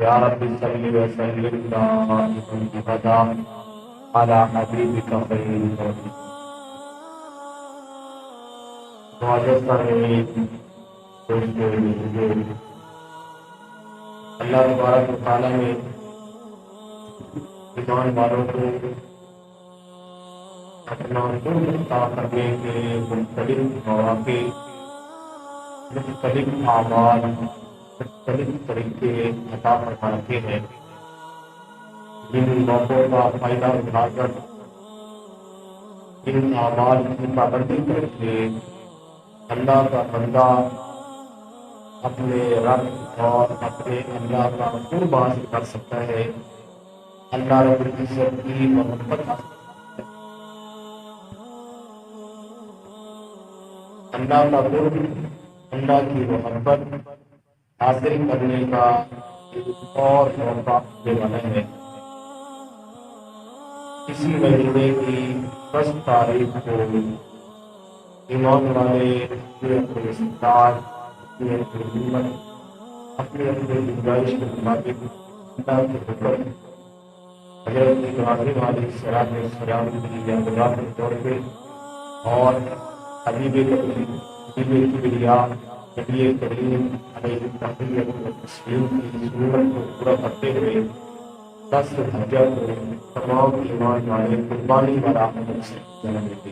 یا رب صلی وسلم دائما ابدا علی حبیبک خیر الخلق۔ معزز سامعین، دوستو بزرگو، اللہ تبارک و تعالیٰ نے ایمان والوں کو اپنا قرب عطا کرنے کے مختلف مواقع، مختلف اعمال، مختلف طریقے عطا فرماتے ہیں۔ جن موقعوں کا فائدہ اٹھا کر ان اعمال کی پابندی کر کے اللہ کا بندہ اپنے رب اور اپنے اللہ کا قرب حاصل کر سکتا ہے، اللہ رب العزت کی محبت اللہ کا قرب، اللہ کی محبت حاصل کرنے کا ایک اور موقع آنے والا ہے۔ اسی مہینے کی 10 تاریخ کو ایمان والے اپنے اپنے استطاعت، اپنی اپنی ہمت، اپنی اپنی گنجائش کے مطابق اللہ کے حکم حضرت ابراہیم علیہ السلام کی یادگار کے طور پہ اور حبیب کبریا نبی کریم علیہ التحیت و تسلیم کی ضرورت کو پورا کرتے ہوئے 10 حجہ کو تمام ایمان والے قربانی والا عمل سے جنم لیتے۔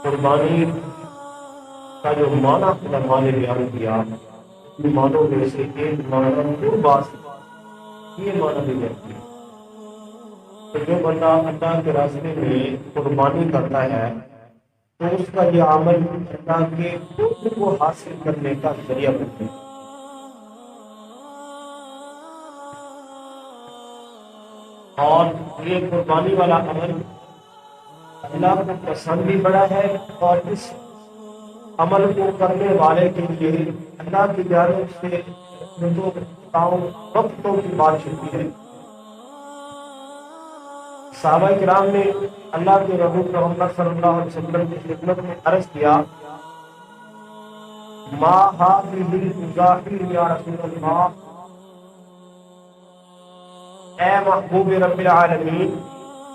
قربانی کا جو معنی علماء نے بیان کیا، ان معنوں میں سے ایک معنی قربات، یہ معنی بھی کرتی ہے کہ جو بندہ اللہ کے راستے میں قربانی کرتا ہے تو اس کا یہ عمل اللہ کے قرب کو حاصل کرنے کا ذریعہ بنتا ہے۔ اور یہ قربانی والا عمل اللہ کو پسند بھی بڑا ہے، اور اس عمل کو کرنے والے کے لیے اللہ کی جانب سے وقتوں کی بات چلتی ہے۔ صحابہ کرام نے اللہ کے رسول محمد صلی اللہ علیہ وسلم کی خدمت میں عرض کیا، ما هذه الأضاحي یا رسول اللہ، اے محبوب رب العالمین،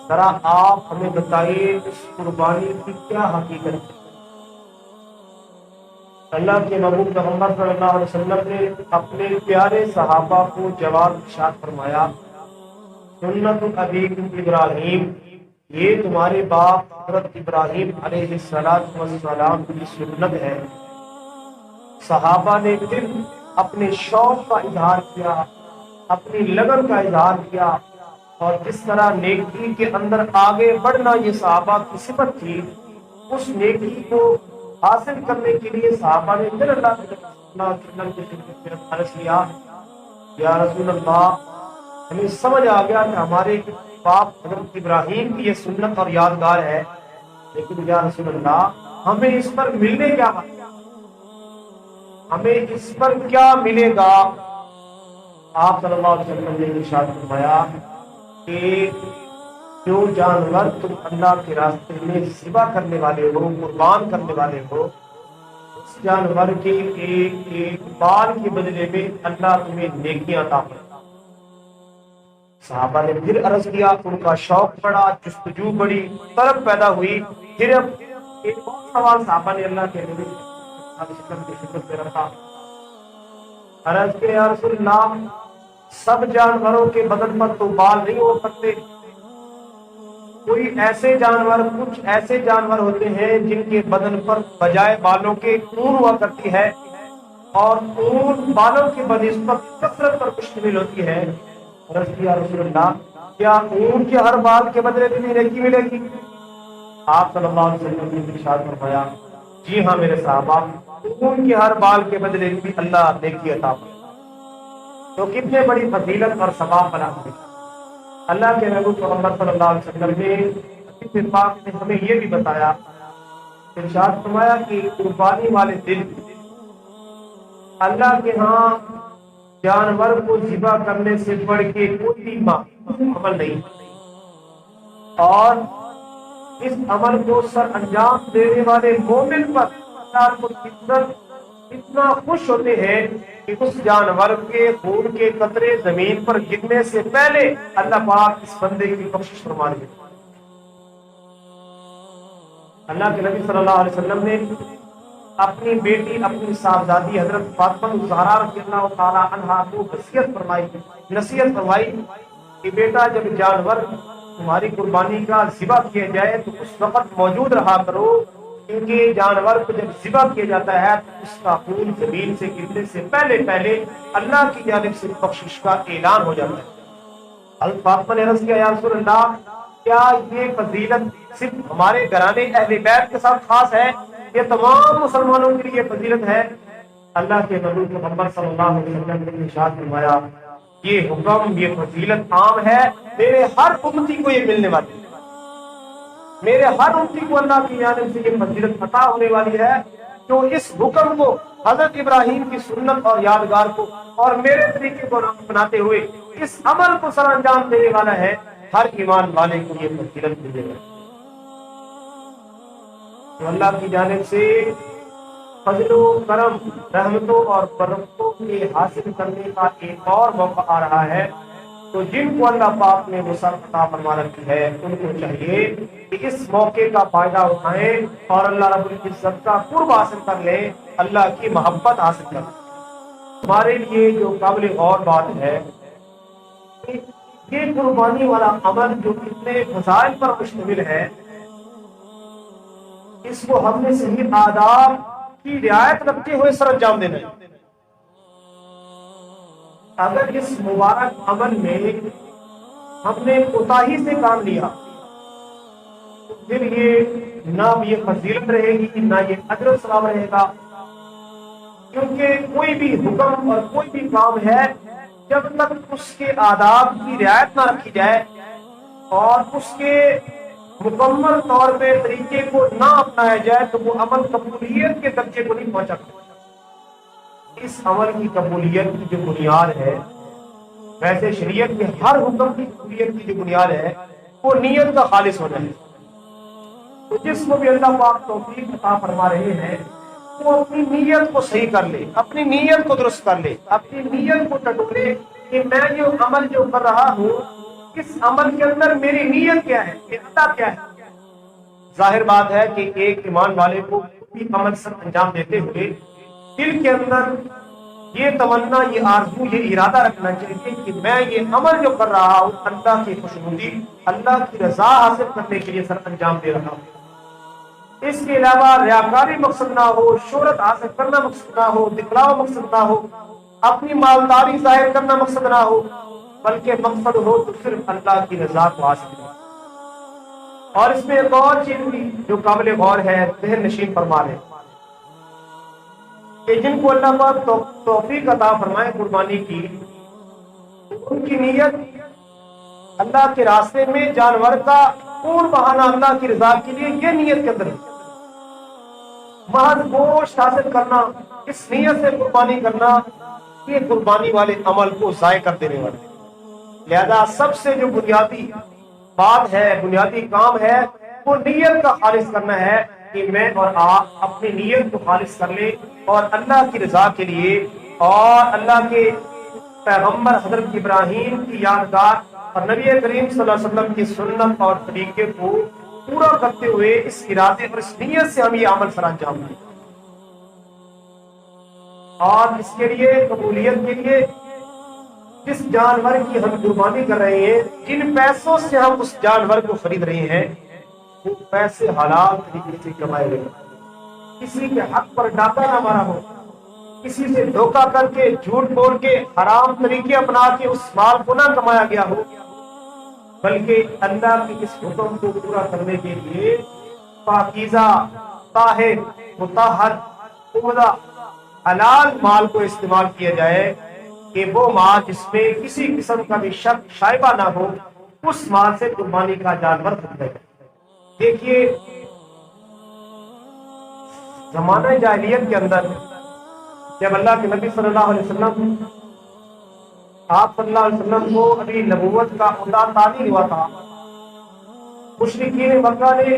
ذرا آپ ہمیں بتائیے اس قربانی کی کیا حقیقت ہے۔ اللہ کے محبوب محمد صلی اللہ علیہ وسلم نے اپنے پیارے صحابہ کو جواب ارشاد فرمایا، سنت ابیکم ابراہیم، یہ تمہارے باپ حضرت ابراہیم علیہ السلام کی سنت ہے۔ صحابہ نے پھر اپنے شوق کا اظہار کیا، اپنی لگن کا اظہار کیا، اور جس طرح نیکی کے اندر آگے بڑھنا یہ صحابہ کی صفت تھی، اس نیکی کو حاصل کرنے کے لیے صحابہ نے پھر اللہ کے وسلم کی خدمت میں عرض کیا، یا رسول اللہ، ہمیں سمجھ آ گیا کہ ہمارے باپ حضرت ابراہیم کی یہ سنت اور یادگار ہے، لیکن یا رسول اللہ، ہمیں اس پر ملنے کیا، ہمیں اس پر کیا ملے گا؟ آپ صلی اللہ علیہ وسلم نے ارشاد فرمایا کہ جو جانور تم اللہ کے راستے میں ذبح کرنے والے ہو، قربان کرنے والے ہو، اس جانور کے ایک ایک بال کے بدلے میں اللہ تمہیں نیکیاں عطا فرمائے۔ صحابہ نے پھر عرض کیا، ان کا شوق بڑا، جستجو بڑی، طلب پیدا ہوئی۔ پھر اب ایک اور سوال صحابہ نے اللہ کے نبی صلی اللہ علیہ وسلم کی خدمت میں رکھا، عرض کہ یا رسول اللہ، سب جانوروں کے بدن پر تو بال نہیں ہو سکتے، کوئی ایسے جانور، کچھ ایسے جانور ہوتے ہیں جن کے بدن پر بجائے بالوں کے اون ہوا کرتی ہے، اور اون بالوں کی بنسبت کثرت پر مشتمل ہوتی ہے۔ عرض کیا رسول اللہ، کیا اون کے ہر بال کے بدلے میں نیکی ملے گی؟ آپ صلی اللہ علیہ وسلم نے ارشاد فرمایا، جی ہاں میرے صحابہ، اون کے ہر بال کے بدلے بھی اللہ نیکی عطا فرمائے۔ تو کتنے بڑی فضیلت اور ثواب بنا ہے۔ اللہ کے محبوب محمد صلی اللہ علیہ وسلم نے حدیث پاک میں ہمیں یہ بھی بتایا، ارشاد فرمایا کہ قربانی والے دن اللہ کے ہاں جانور کو ذبح کرنے سے بڑھ کے کوئی بھی عمل نہیں، اور اس عمل کو سر انجام دینے والے مومن پر اللہ کو عزت اتنا خوش ہوتے ہیں کہ اس جانور کے خون کے قطرے زمین پر گرنے سے پہلے اللہ پاک اس بندے کی بخشش فرما دے۔ اللہ کے نبی صلی اللہ علیہ وسلم نے اپنی بیٹی، اپنی صاحبزادی حضرت فاطمہ الزہرا رضی اللہ تعالی عنہا کو نصیحت فرمائی کہ بیٹا جب جانور تمہاری قربانی کا ذبح کیا جائے تو اس وقت موجود رہا کرو، کیونکہ جانور کو جب ذبح کیا جاتا ہے تو اس کا خون زمین سے گرنے سے پہلے اللہ کی جانب سے بخشش کا اعلان ہو جاتا ہے۔ حضرت فاطمہ نے عرض کیا یا رسول اللہ، کیا یہ فضیلت صرف ہمارے گھرانے اہل بیت کے ساتھ خاص ہے، یہ تمام مسلمانوں کے لیے فضیلت ہے؟ اللہ کے نبی محمد صلی اللہ علیہ وسلم نے ارشاد فرمایا یہ حکم، یہ فضیلت عام ہے، میرے ہر امتی کو یہ ملنے والی ہے، میرے ہر امتی کو اللہ کی جانب سے یہ فضیلت عطا ہونے والی ہے جو اس حکم کو، حضرت ابراہیم کی سنت اور یادگار کو اور میرے طریقے کو اپناتے ہوئے اس عمل کو سر انجام دینے والا ہے، ہر ایمان والے کو یہ فضیلت ملے گا۔ تو اللہ کی جانب سے فضل و کرم، رحمتوں اور برکتوں کے حاصل کرنے کا ایک اور موقع آ رہا ہے، تو جن کو اللہ پاک نے وسعت عطا فرما رکھی ہے ان کو چاہیے کہ اس موقع کا فائدہ اٹھائیں اور اللہ رب العزت کا قرب حاصل کر لیں، اللہ کی محبت حاصل کر لیں۔ ہمارے لیے جو قابل غور بات ہے، یہ قربانی والا عمل جو اتنے فضائل پر مشتمل ہے، اس کو ہم نے صحیح آداب کی رعایت رکھتے ہوئے سر انجام دینا ہے۔ اگر اس مبارک عمل میں ہم نے کوتاہی سے کام لیا تو پھر یہ نہ یہ فضیلت رہے گی، نہ یہ اجر و ثواب رہے گا، کیونکہ کوئی بھی حکم اور کوئی بھی کام ہے جب تک اس کے آداب کی رعایت نہ رکھی جائے اور اس کے مکمل طور پہ طریقے کو نہ اپنایا جائے تو وہ عمل قبولیت کے درجے کو نہیں پہنچا سکتا۔ اس عمل کی قبولیت کی جو بنیاد ہے، ویسے شریعت میں ہر حکم کی قبولیت کی جو بنیاد ہے وہ نیت کا خالص ہونا ہے۔ تو جس کو بھی اللہ پاک توفیق عطا فرما رہے ہیں وہ اپنی نیت کو صحیح کر لے، اپنی نیت کو درست کر لے، اپنی نیت کو ٹٹولے کہ میں جو عمل جو کر رہا ہوں اس عمل کے اندر میری نیت کیا ہے، ارادہ کیا ہے۔ ظاہر بات ہے کہ ایک ایمان والے کو بھی عمل سر انجام دیتے ہوئے دل کے اندر یہ تمنا، یہ آرزو، یہ ارادہ رکھنا چاہیے کہ میں یہ عمل جو کر رہا ہوں اللہ کی خوشنودی، اللہ کی رضا حاصل کرنے کے لیے سر انجام دے رہا ہوں۔ اس کے علاوہ ریاکاری مقصد نہ ہو، شہرت حاصل کرنا مقصد نہ ہو، دکھلاوا مقصد نہ ہو، اپنی مالداری ظاہر کرنا مقصد نہ ہو، بلکہ مقصد ہو تو صرف اللہ کی رضا کو حاصل کرنا۔ اور اس میں ایک اور چیز بھی جو قابل غور ہے، ذہن نشین فرما رہے کہ جن کو اللہ پاک توفیق عطا فرمائے قربانی کی، ان کی نیت اللہ کے راستے میں جانور کا خون بہانا اللہ کی رضا کے لیے، یہ نیت کے اندر محض گوشت حاصل کرنا، اس نیت سے قربانی کرنا، یہ قربانی والے عمل کو ضائع کر دینے والے۔ لہذا سب سے جو بنیادی بات ہے، بنیادی کام ہے، وہ نیت کا خالص کرنا ہے کہ میں اور آپ اپنی نیت کو خالص کر لیں اور اللہ کی رضا کے لیے اور اللہ کے پیغمبر حضرت ابراہیم کی یادگار اور نبی کریم صلی اللہ علیہ وسلم کی سنت اور طریقے کو پورا کرتے ہوئے اس ارادے اور اس نیت سے ہم یہ عمل سر انجام دیں۔ اور اس کے لیے قبولیت کے لیے جس جانور کی ہم قربانی کر رہے ہیں، جن پیسوں سے ہم اس جانور کو خرید رہے ہیں، وہ پیسے حلال طریقے سے کمائے گئے، کسی کے حق پر ڈاکہ نہ مارا ہو، کسی سے دھوکہ کر کے، جھوٹ بول کے، حرام طریقے اپنا کے اس مال کو نہ کمایا گیا ہو، بلکہ اللہ کے اس حکم کو پورا کرنے کے لیے پاکیزہ، طاہر، مطہر، عمدہ، حلال مال کو استعمال کیا جائے کہ وہ مال جس میں کسی قسم کا بھی شک شائبہ نہ ہو، اس مال سے قربانی کا جانور خریدا جائے۔ دیکھیے زمانہ جاہلیت کے اندر جب اللہ کے نبی صلی اللہ علیہ وسلم، آپ صلی اللہ علیہ وسلم کو ابھی نبوت کا عہدہ تعلیم ہوا تھا، مشرکین مکہ نے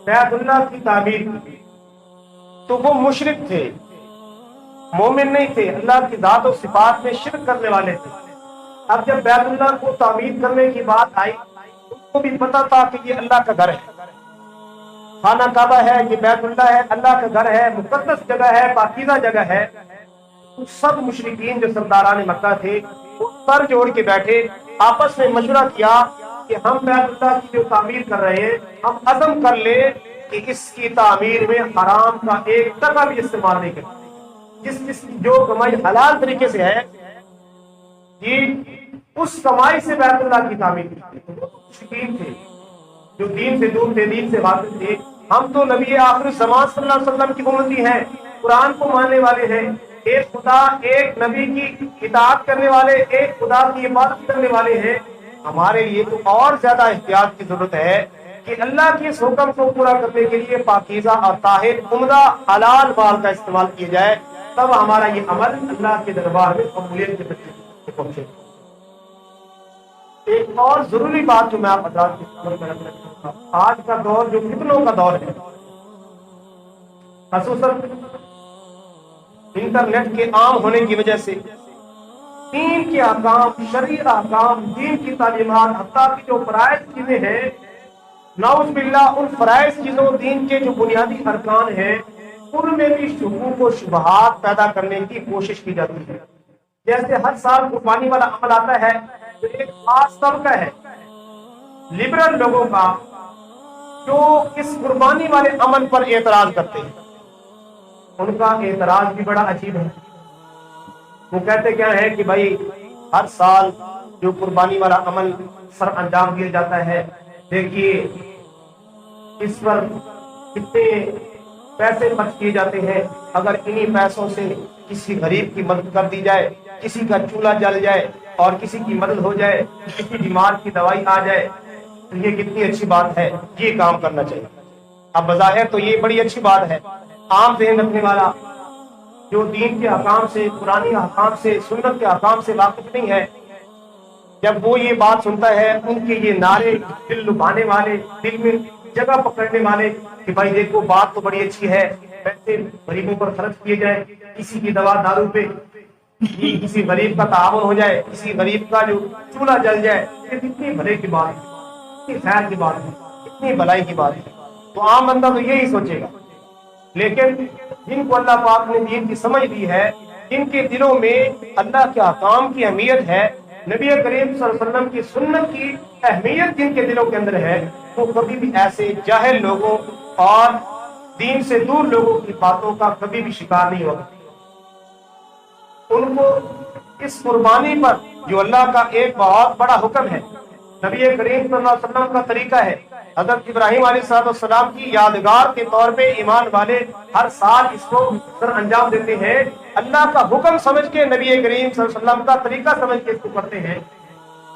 بیت اللہ کی تعمیر کی، تو وہ مشرک تھے، مومن نہیں تھے، اللہ کی ذات و صفات میں شرک کرنے والے تھے۔ اب جب بیت اللہ کو تعمیر کرنے کی بات آئی، ان کو بھی پتا تھا کہ یہ اللہ کا گھر ہے، خانہ کعبہ ہے، یہ بیت اللہ ہے، اللہ کا گھر ہے، مقدس جگہ ہے، پاکیزہ جگہ ہے۔ سب مشرکین جو سرداران مکہ تھے وہ سر جوڑ کے بیٹھے، آپس میں مشورہ کیا کہ ہم بیت اللہ کی جو تعمیر کر رہے ہیں، ہم عزم کر لیں کہ اس کی تعمیر میں حرام کا ایک ٹکا بھی استعمال نہیں کریں، جس جو کمائی حلال طریقے سے ہے اس کمائی سے بیت اللہ کی تعمیر کی۔ وہ مشرکین تھے جو دین سے دور تھے، دین سے واقف تھے۔ ہم تو نبی آخر زمان صلی اللہ علیہ وسلم کی امتی ہیں، قرآن کو ماننے والے ہیں، ایک خدا ایک نبی کی اطاعت کرنے والے، ایک خدا کی عبادت کرنے والے ہیں۔ ہمارے لیے تو اور زیادہ احتیاط کی ضرورت ہے کہ اللہ کے اس حکم کو پورا کرنے کے لیے پاکیزہ اور طاہر عمدہ حلال مال کا استعمال کیا جائے، تب ہمارا یہ عمل اللہ کے دربار میں قبولیت کے درجے پہنچے۔ ایک اور ضروری بات جو میں آپ حضرات کی خدمت میں رکھنا چاہوں گا، آج کا دور جو فتنوں کا دور ہے، خصوصاً انٹرنیٹ کے عام ہونے کی وجہ سے دین کے احکام، شرعی احکام، دین کی تعلیمات، حتیٰ کی جو فرائض چیزیں ہیں، نعوذ باللہ ان فرائض چیزوں، دین کے جو بنیادی ارکان ہیں، ان میں بھی شکوک و شبہات پیدا کرنے کی کوشش کی جاتی ہے۔ جیسے ہر سال قربانی والا عمل آتا ہے تو ایک خاص طبقہ ہے لبرل لوگوں کا جو اس قربانی والے عمل پر اعتراض کرتے ہیں۔ ان کا اعتراض بھی بڑا عجیب ہے۔ وہ کہتے کیا ہے کہ بھائی ہر سال جو قربانی والا عمل سر انجام دیا جاتا ہے، دیکھیے اس پر کتنے پیسے خرچ کیے جاتے ہیں، اگر انہی پیسوں سے کسی غریب کی مدد کر دی جائے، کسی کا چولہا جل جائے اور کسی کی مدد ہو جائے، کسی بیمار کی دوائی آ جائے، تو یہ کتنی اچھی بات ہے، یہ کام کرنا چاہیے۔ اب بظاہر تو یہ بڑی اچھی بات ہے، عام ذہن رکھنے والا جو دین کے احکام سے، قرآنی احکام سے، سنت کے احکام سے واقف نہیں ہے، جب وہ یہ بات سنتا ہے، ان کے یہ نعرے دل لبھانے والے، دل میں جگہ پکڑنے والے کہ بھائی دیکھو بات تو بڑی اچھی ہے، پیسے غریبوں پر خرچ کیے جائے، کسی کی دوا دارو پہ، کسی غریب کا تعاون ہو جائے، کسی غریب کا جو چولہا جل جائے، یہ کتنی بھلے کی بات ہے، کتنی خیر کی بات ہے، کتنی بھلائی کی بات ہے۔ تو عام بندہ تو یہی سوچے گا، لیکن جن کو اللہ پاک نے دین کی سمجھ دی ہے، جن کے دلوں میں اللہ کے احکام کی اہمیت ہے، نبی کریم صلی اللہ علیہ وسلم کی سنت کی اہمیت جن کے دلوں کے اندر ہے، وہ کبھی بھی ایسے جاہل لوگوں اور دین سے دور لوگوں کی باتوں کا کبھی بھی شکار نہیں ہوگا۔ ان کو اس قربانی پر جو اللہ کا ایک بہت بڑا حکم ہے، نبی کریم صلی اللہ علیہ وسلم کا طریقہ ہے، حضرت ابراہیم علیہ السلام کی یادگار کے طور پہ ایمان والے ہر سال اس کو سر انجام دیتے ہیں، اللہ کا حکم سمجھ کے، نبی کریم صلی اللہ علیہ وسلم کا طریقہ سمجھ کے اس کو کرتے ہیں۔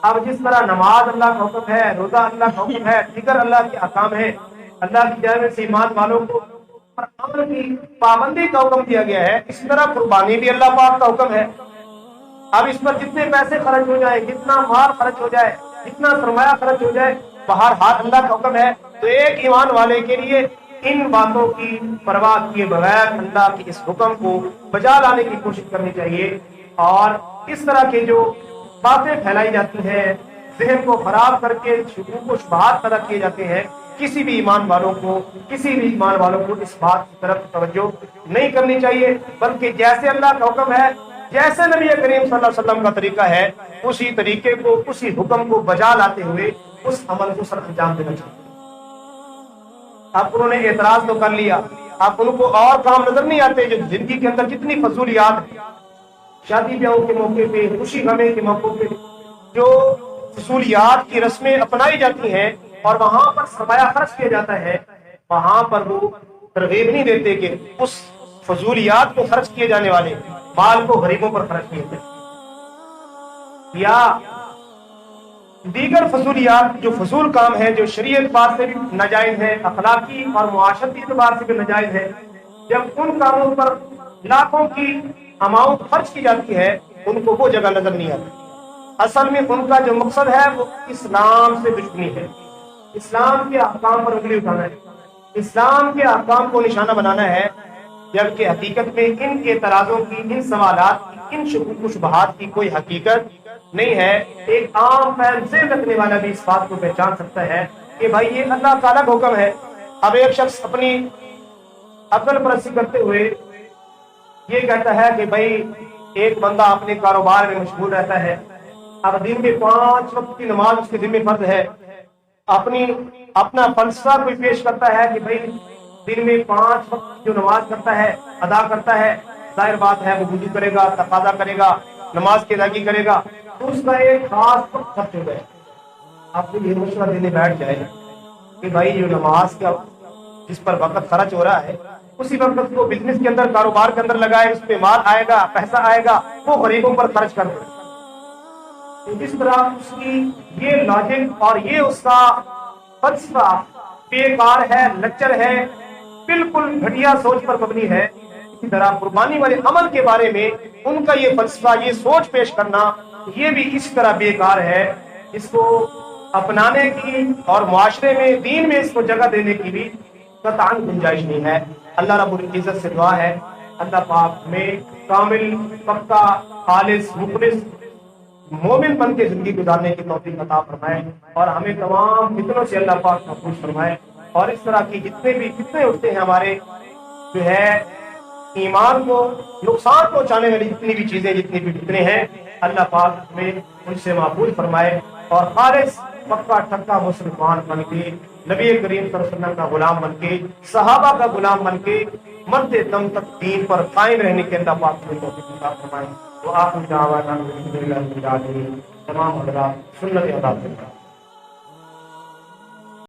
اب جس طرح نماز اللہ کا حکم ہے، روزہ اللہ کا حکم ہے، دیگر اللہ کے احکام ہیں، اللہ کی جانب سے ایمان والوں کو عمل کی پابندی کا حکم دیا گیا ہے، اس طرح قربانی بھی اللہ پاک کا حکم ہے۔ اب اس پر جتنے پیسے خرچ ہو جائے، جتنا مال خرچ ہو جائے، جتنا سرمایہ خرچ ہو جائے، بہرحال اللہ کا حکم ہے، تو ایک ایمان والے کے لیے ان باتوں کی پرواہ کیے بغیر اللہ کے اس حکم کو بجا لانے کی کوشش کرنی چاہیے۔ اور اس طرح کے جو باتیں پھیلائی جاتی ہیں، ذہن کو خراب کر کے شکوک و شبہات پیدا کیے جاتے ہیں، کسی بھی ایمان والوں کو اس بات کی طرف توجہ نہیں کرنی چاہیے، بلکہ جیسے اللہ کا حکم ہے، جیسے نبی کریم صلی اللہ علیہ وسلم کا طریقہ ہے، اسی طریقے کو، اسی حکم کو بجا لاتے ہوئے اس عمل کو سر انجام دینا چاہیے۔ اب انہوں نے اعتراض تو کر لیا، اب ان کو اور کام نظر نہیں آتے جو زندگی کے اندر کتنی فضولیات ہیں، شادی بیاہوں کے موقع پہ، خوشی غمی کے موقع پہ جو فضولیات کی رسمیں اپنائی جاتی ہیں اور وہاں پر سرمایہ خرچ کیا جاتا ہے، وہاں پر وہ ترغیب نہیں دیتے کہ اس فضولیات کو خرچ کیے جانے والے مال کو غریبوں پر خرچ کیے جائے، یا دیگر فضولیات جو فضول کام ہے، جو شریعت اعتبار سے بھی ناجائز ہے، اخلاقی اور معاشرتی اعتبار سے بھی ناجائز ہے، جب ان کاموں پر لاکھوں کی اماؤنٹ خرچ کی جاتی ہے، ان کو وہ جگہ نظر نہیں آتی۔ اصل میں ان کا جو مقصد ہے وہ اسلام سے دشمنی ہے، اسلام کے احکام پر انگلی اٹھانا ہے، اسلام کے احکام کو نشانہ بنانا ہے۔ جبکہ حقیقت میں ان کے اعتراضوں کی، ان سوالات کی، ان شکوک و شبہات کی کوئی حقیقت نہیں ہے۔ ایک عام فہم ذہن رکھنے والا بھی اس بات کو پہچان سکتا ہے کہ بھائی یہ اللہ تعالیٰ کا حکم ہے۔ اب ایک شخص اپنی عقل پرستی کرتے ہوئے یہ کہتا ہے کہ بھائی ایک بندہ اپنے کاروبار میں مشغول رہتا ہے، اب دن میں 5 وقت کی نماز اس کے ذمہ فرض ہے، اپنا فلسفہ کوئی پیش کرتا ہے کہ بھائی دن میں 5 وقت جو نماز کرتا ہے، ادا کرتا ہے، ظاہر بات ہے وہ وضو کرے گا، تقاضا کرے گا، نماز کی ادائیگی کرے گا، تو اس کا ایک خاص وقت خرچ ہو گئے۔ آپ کو یہ مشورہ دینے بیٹھ جائے کہ بھائی جو نماز کا جس پر وقت خرچ ہو رہا ہے، اسی وقت کو بزنس کے اندر، کاروبار کے اندر لگائے، اس پہ مال آئے گا، پیسہ آئے گا، وہ غریبوں پر خرچ کر دے۔ تو اس طرح اس کی یہ لاجک اور یہ اس کا فلسفہ بیکار ہے، لچر ہے، بالکل گھٹیا سوچ پر مبنی ہے۔ اسی طرح قربانی والے عمل کے بارے میں ان کا یہ فلسفہ، یہ سوچ پیش کرنا، یہ بھی اس طرح بیکار ہے، اس کو اپنانے کی اور معاشرے میں، دین میں اس کو جگہ دینے کی بھی قطعاً گنجائش نہیں ہے۔ اللہ رب العزت سے دعا ہے اللہ پاک میں کامل، پکا، خالص، مخلص مومن بن کے زندگی گزارنے کی توفیق عطا فرمائے، اور ہمیں تمام فتنوں سے اللہ پاک محفوظ فرمائے، اور اس طرح کی جتنے بھی فتنے اٹھتے ہیں ہمارے جو ہے ایمان کو نقصان پہنچانے والی جتنی بھی چیزیں، جتنی بھی فتنے ہیں، اللہ پاک ہمیں ان سے محفوظ فرمائے، اور خالص پکا ٹھکا مسلمان بن کے، نبی کریم صلی اللہ علیہ وسلم کا غلام بن کے، صحابہ کا غلام بن کے، مرتے دم تک دین پر قائم رہنے کے اللہ پاک ہمیں توفیق عطا فرمائے۔ وآخر دعوانا الحمدللہ رب العالمین۔ تمام حضرات سنت ادا کریں۔